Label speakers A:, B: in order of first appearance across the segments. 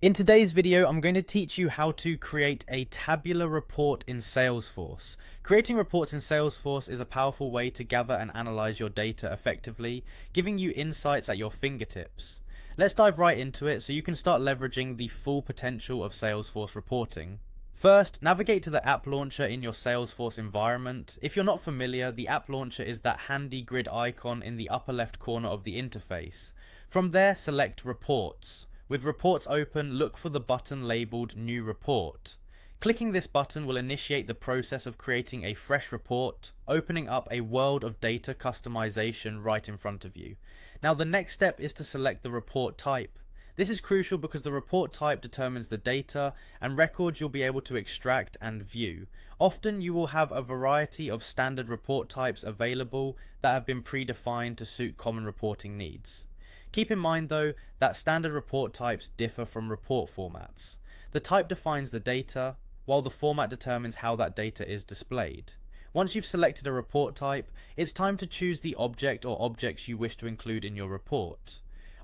A: In today's video, I'm going to teach you how to create a tabular report in Salesforce. Creating reports in Salesforce is a powerful way to gather and analyze your data effectively, giving you insights at your fingertips. Let's dive right into it so you can start leveraging the full potential of Salesforce reporting. First, navigate to the app launcher in your Salesforce environment. If you're not familiar, the app launcher is that handy grid icon in the upper left corner of the interface. From there, select Reports. With Reports open, look for the button labeled New Report. Clicking this button will initiate the process of creating a fresh report, opening up a world of data customization right in front of you. Now the next step is to select the report type. This is crucial because the report type determines the data and records you'll be able to extract and view. Often you will have a variety of standard report types available that have been predefined to suit common reporting needs. Keep in mind though that standard report types differ from report formats. The type defines the data, while the format determines how that data is displayed. Once you've selected a report type, it's time to choose the object or objects you wish to include in your report.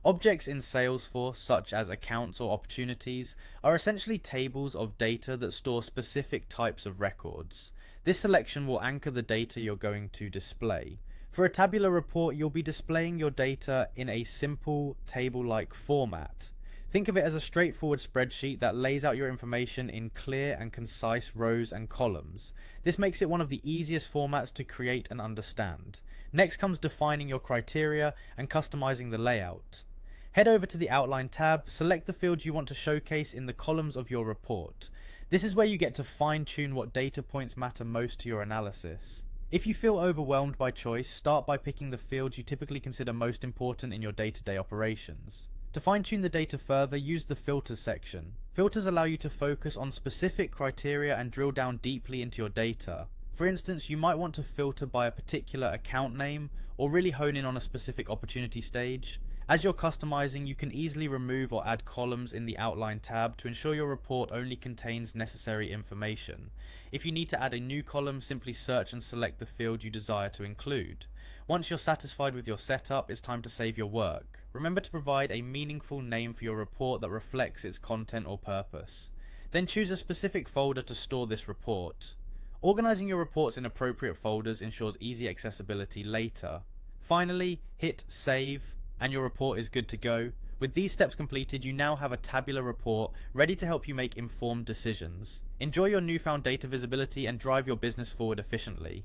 A: Objects in Salesforce, such as accounts or opportunities, are essentially tables of data that store specific types of records. This selection will anchor the data you're going to display. For a tabular report, you'll be displaying your data in a simple table-like format. Think of it as a straightforward spreadsheet that lays out your information in clear and concise rows and columns. This makes it one of the easiest formats to create and understand. Next comes defining your criteria and customizing the layout. Head over to the Outline tab, select the fields you want to showcase in the columns of your report. This is where you get to fine-tune what data points matter most to your analysis. If you feel overwhelmed by choice, start by picking the fields you typically consider most important in your day-to-day operations. To fine-tune the data further, use the Filters section. Filters allow you to focus on specific criteria and drill down deeply into your data. For instance, you might want to filter by a particular account name, or really hone in on a specific opportunity stage. As you're customizing, you can easily remove or add columns in the Outline tab to ensure your report only contains necessary information. If you need to add a new column, simply search and select the field you desire to include. Once you're satisfied with your setup, it's time to save your work. Remember to provide a meaningful name for your report that reflects its content or purpose. Then choose a specific folder to store this report. Organizing your reports in appropriate folders ensures easy accessibility later. Finally, hit Save, and your report is good to go. With these steps completed, you now have a tabular report ready to help you make informed decisions. Enjoy your newfound data visibility and drive your business forward efficiently.